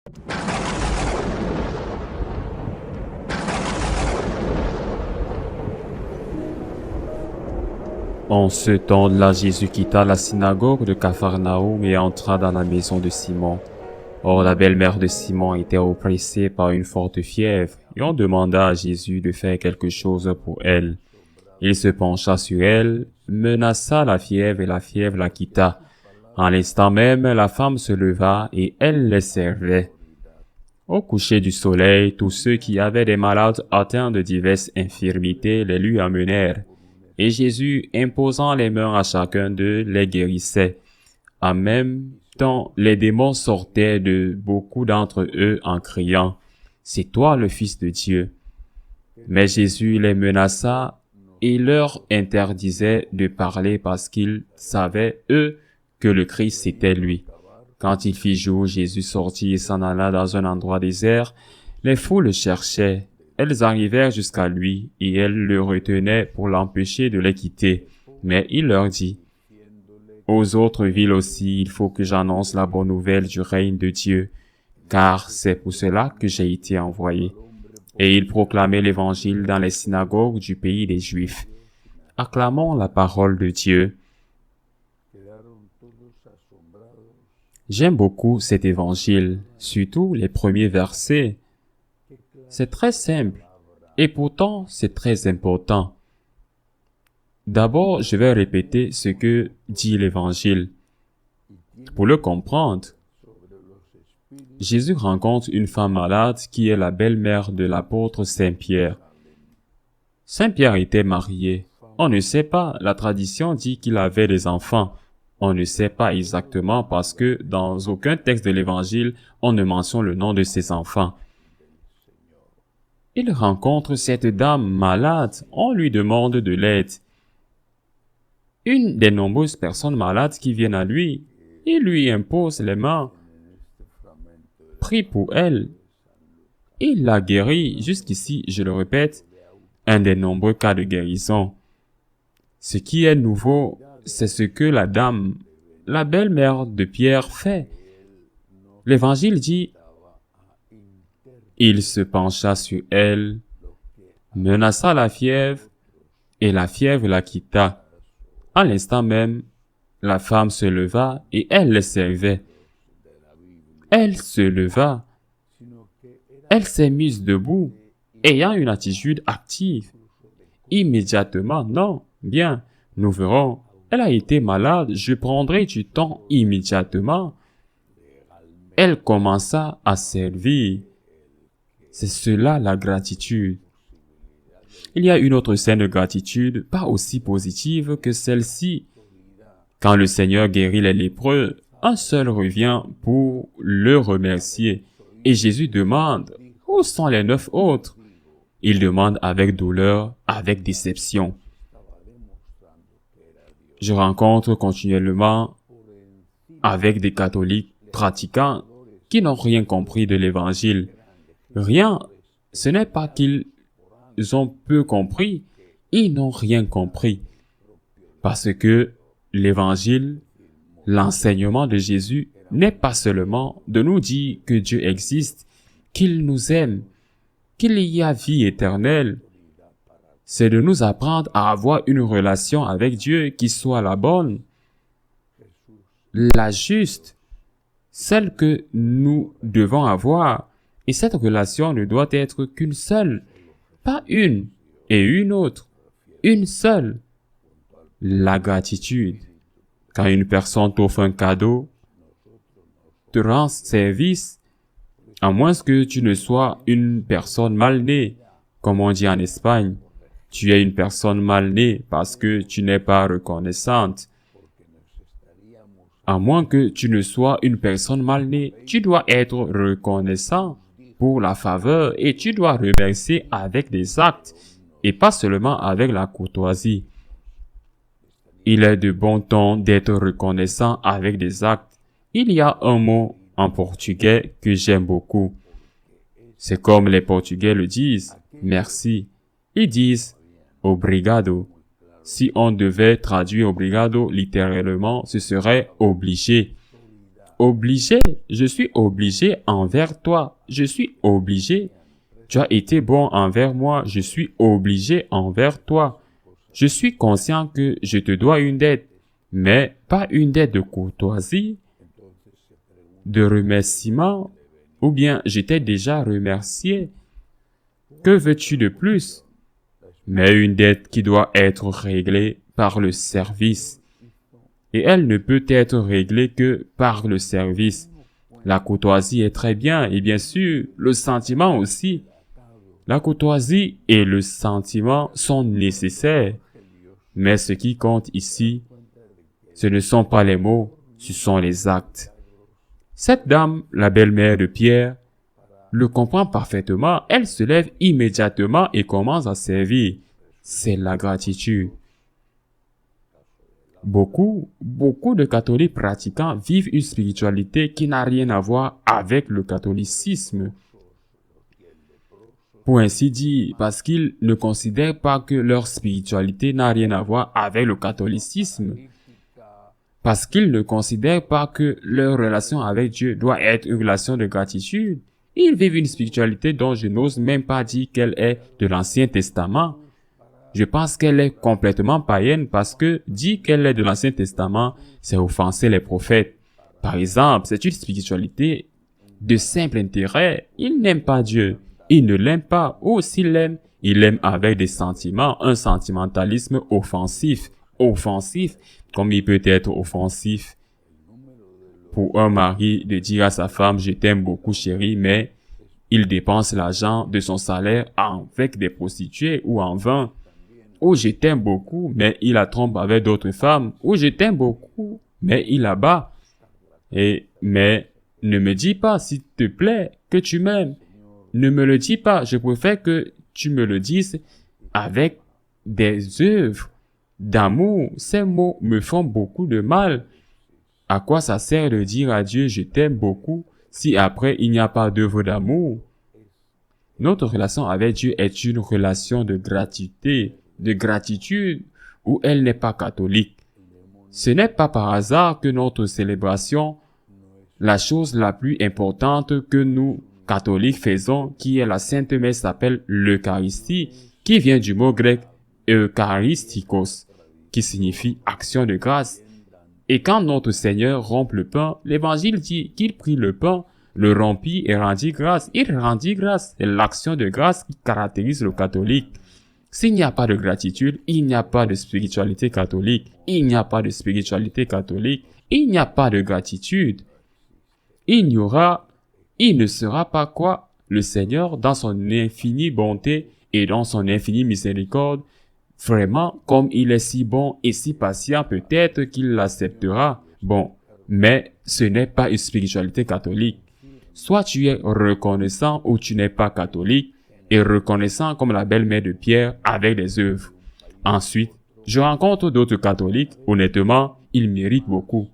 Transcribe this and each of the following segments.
En ce temps-là, Jésus quitta la synagogue de Capharnaüm et entra dans la maison de Simon. Or, la belle-mère de Simon était oppressée par une forte fièvre, et on demanda à Jésus de faire quelque chose pour elle. Il se pencha sur elle, menaça la fièvre, et la fièvre la quitta. En l'instant même, la femme se leva, et elle les servait. Au coucher du soleil, tous ceux qui avaient des malades atteints de diverses infirmités les lui amenèrent. Et Jésus, imposant les mains à chacun d'eux, les guérissait. En même temps, les démons sortaient de beaucoup d'entre eux en criant, « C'est toi le Fils de Dieu. » Mais Jésus les menaça et leur interdisait de parler parce qu'ils savaient, eux, que le Christ c'était lui. Quand il fit jour, Jésus sortit et s'en alla dans un endroit désert. Les foules le cherchaient. Elles arrivèrent jusqu'à lui, et elles le retenaient pour l'empêcher de les quitter. Mais il leur dit, « Aux autres villes aussi, il faut que j'annonce la bonne nouvelle du règne de Dieu, car c'est pour cela que j'ai été envoyé. » Et il proclamait l'évangile dans les synagogues du pays des Juifs. Acclamons la parole de Dieu. J'aime beaucoup cet évangile, surtout les premiers versets. C'est très simple, et pourtant c'est très important. D'abord, je vais répéter ce que dit l'Évangile. Pour le comprendre, Jésus rencontre une femme malade qui est la belle-mère de l'apôtre Saint-Pierre. Saint-Pierre était marié. On ne sait pas, la tradition dit qu'il avait des enfants. On ne sait pas exactement parce que dans aucun texte de l'Évangile, on ne mentionne le nom de ses enfants. Il rencontre cette dame malade, on lui demande de l'aide. Une des nombreuses personnes malades qui viennent à lui, il lui impose les mains, prie pour elle. Il la guérit, jusqu'ici, je le répète, un des nombreux cas de guérison. Ce qui est nouveau, c'est ce que la dame, la belle-mère de Pierre, fait. L'Évangile dit, il se pencha sur elle, menaça la fièvre, et la fièvre la quitta. À l'instant même, la femme se leva et elle les servait. Elle se leva. Elle s'est mise debout, ayant une attitude active. Immédiatement, non, bien, nous verrons. Elle a été malade, je prendrai du temps immédiatement. Elle commença à servir. C'est cela la gratitude. Il y a une autre scène de gratitude, pas aussi positive que celle-ci. Quand le Seigneur guérit les lépreux, un seul revient pour le remercier. Et Jésus demande, où sont les 9 autres? Il demande avec douleur, avec déception. Je rencontre continuellement avec des catholiques pratiquants qui n'ont rien compris de l'Évangile. Rien, ce n'est pas qu'ils ont peu compris, ils n'ont rien compris. Parce que l'Évangile, l'enseignement de Jésus, n'est pas seulement de nous dire que Dieu existe, qu'il nous aime, qu'il y a vie éternelle. C'est de nous apprendre à avoir une relation avec Dieu qui soit la bonne, la juste, celle que nous devons avoir. Et cette relation ne doit être qu'une seule, pas une et une autre, une seule. La gratitude. Quand une personne t'offre un cadeau, te rend service, à moins que tu ne sois une personne mal née, comme on dit en Espagne. Tu es une personne mal née parce que tu n'es pas reconnaissante. À moins que tu ne sois une personne mal née, tu dois être reconnaissant pour la faveur et tu dois remercier avec des actes et pas seulement avec la courtoisie. Il est de bon ton d'être reconnaissant avec des actes. Il y a un mot en portugais que j'aime beaucoup. C'est comme les Portugais le disent, merci. Ils disent obrigado. Si on devait traduire obrigado littéralement, ce serait obligé. je suis obligé envers toi, je suis obligé. Tu as été bon envers moi, je suis obligé envers toi. Je suis conscient que je te dois une dette, mais pas une dette de courtoisie, de remerciement, ou bien je t'ai déjà remercié. Que veux-tu de plus? Mais une dette qui doit être réglée par le service. Et elle ne peut être réglée que par le service. La courtoisie est très bien, et bien sûr, le sentiment aussi. La courtoisie et le sentiment sont nécessaires. Mais ce qui compte ici, ce ne sont pas les mots, ce sont les actes. Cette dame, la belle-mère de Pierre, le comprend parfaitement. Elle se lève immédiatement et commence à servir. C'est la gratitude. Beaucoup de catholiques pratiquants vivent une spiritualité qui n'a rien à voir avec le catholicisme. Pour ainsi dire, parce qu'ils ne considèrent pas que leur spiritualité n'a rien à voir avec le catholicisme. Parce qu'ils ne considèrent pas que leur relation avec Dieu doit être une relation de gratitude. Ils vivent une spiritualité dont je n'ose même pas dire qu'elle est de l'Ancien Testament. Je pense qu'elle est complètement païenne parce que dire qu'elle est de l'Ancien Testament, c'est offenser les prophètes. Par exemple, c'est une spiritualité de simple intérêt. Ils n'aiment pas Dieu. Ils ne l'aiment pas. Ou s'ils l'aiment, ils l'aiment avec des sentiments, un sentimentalisme offensif. Offensif, comme il peut être offensif pour un mari de dire à sa femme « je t'aime beaucoup chérie », mais il dépense l'argent de son salaire avec des prostituées ou en vin. Ou « je t'aime beaucoup », mais il la trompe avec d'autres femmes. Ou « je t'aime beaucoup », mais il la bat. Mais ne me dis pas, s'il te plaît, que tu m'aimes. Ne me le dis pas. Je préfère que tu me le dises avec des œuvres d'amour. Ces mots me font beaucoup de mal. À quoi ça sert de dire à Dieu « je t'aime beaucoup » si après il n'y a pas d'œuvre d'amour? Notre relation avec Dieu est une relation de gratitude où elle n'est pas catholique. Ce n'est pas par hasard que notre célébration, la chose la plus importante que nous, catholiques, faisons, qui est la Sainte Messe, s'appelle l'Eucharistie, qui vient du mot grec eucharistikos, qui signifie action de grâce. Et quand notre Seigneur rompt le pain, l'Évangile dit qu'il prit le pain, le rompit et rendit grâce. Il rendit grâce. C'est l'action de grâce qui caractérise le catholique. S'il n'y a pas de gratitude, il n'y a pas de spiritualité catholique. Il n'y a pas de spiritualité catholique. Il n'y a pas de gratitude. Il ne sera pas quoi? Le Seigneur, dans son infinie bonté et dans son infinie miséricorde, vraiment, comme il est si bon et si patient, peut-être qu'il l'acceptera. Bon, mais ce n'est pas une spiritualité catholique. Soit tu es reconnaissant ou tu n'es pas catholique, et reconnaissant comme la belle-mère de Pierre avec des œuvres. Ensuite, je rencontre d'autres catholiques, honnêtement, ils méritent beaucoup.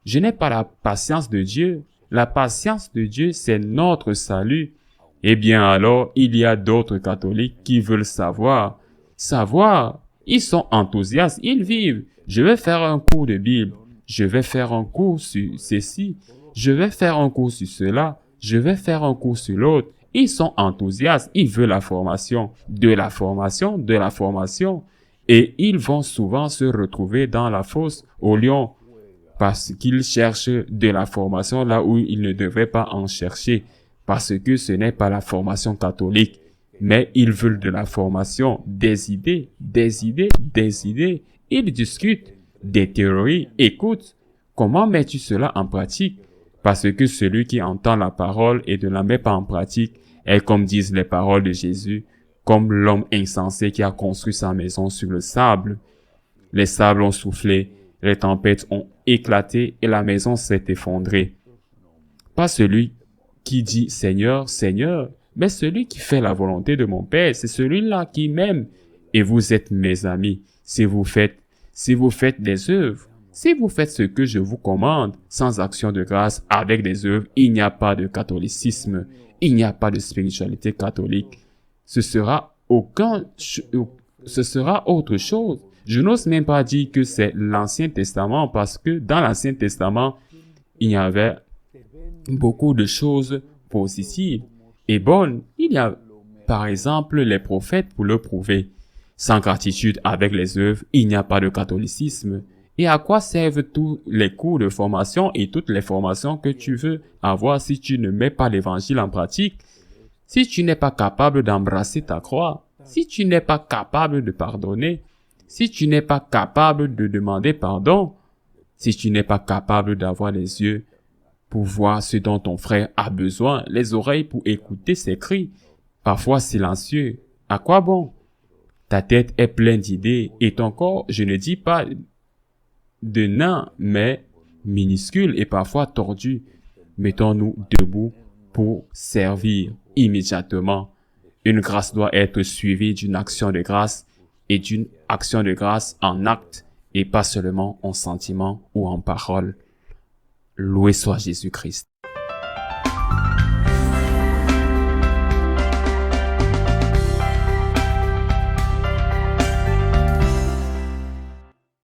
Je n'ai pas la patience de Dieu. La patience de Dieu, c'est notre salut. Eh bien alors, il y a d'autres catholiques qui veulent savoir. Ils sont enthousiastes, ils vivent. Je vais faire un cours de Bible. Je vais faire un cours sur ceci. Je vais faire un cours sur cela. Je vais faire un cours sur l'autre. Ils sont enthousiastes, ils veulent la formation. De la formation. Et ils vont souvent se retrouver dans la fosse au lion parce qu'ils cherchent de la formation là où ils ne devraient pas en chercher. Parce que ce n'est pas la formation catholique. Mais ils veulent de la formation, des idées. Ils discutent des théories. Écoute, comment mets-tu cela en pratique? Parce que celui qui entend la parole et ne la met pas en pratique est, comme disent les paroles de Jésus, comme l'homme insensé qui a construit sa maison sur le sable. Les sables ont soufflé, les tempêtes ont éclaté et la maison s'est effondrée. Pas celui qui dit « Seigneur, Seigneur », mais celui qui fait la volonté de mon Père, c'est celui-là qui m'aime. Et vous êtes mes amis, si vous faites des œuvres. Si vous faites ce que je vous commande, sans action de grâce, avec des œuvres, il n'y a pas de catholicisme, il n'y a pas de spiritualité catholique. Ce sera autre chose. Je n'ose même pas dire que c'est l'Ancien Testament, parce que dans l'Ancien Testament, il n'y avait beaucoup de choses positives et bonnes. Il y a, par exemple, les prophètes pour le prouver. Sans gratitude avec les œuvres, il n'y a pas de catholicisme. Et à quoi servent tous les cours de formation et toutes les formations que tu veux avoir si tu ne mets pas l'évangile en pratique? Si tu n'es pas capable d'embrasser ta croix, si tu n'es pas capable de pardonner, si tu n'es pas capable de demander pardon, si tu n'es pas capable d'avoir les yeux pour voir ce dont ton frère a besoin, les oreilles pour écouter ses cris, parfois silencieux, à quoi bon? Ta tête est pleine d'idées et ton corps, je ne dis pas de nain, mais minuscule et parfois tordu. Mettons-nous debout pour servir immédiatement. Une grâce doit être suivie d'une action de grâce et d'une action de grâce en acte et pas seulement en sentiment ou en parole. Loué soit Jésus-Christ.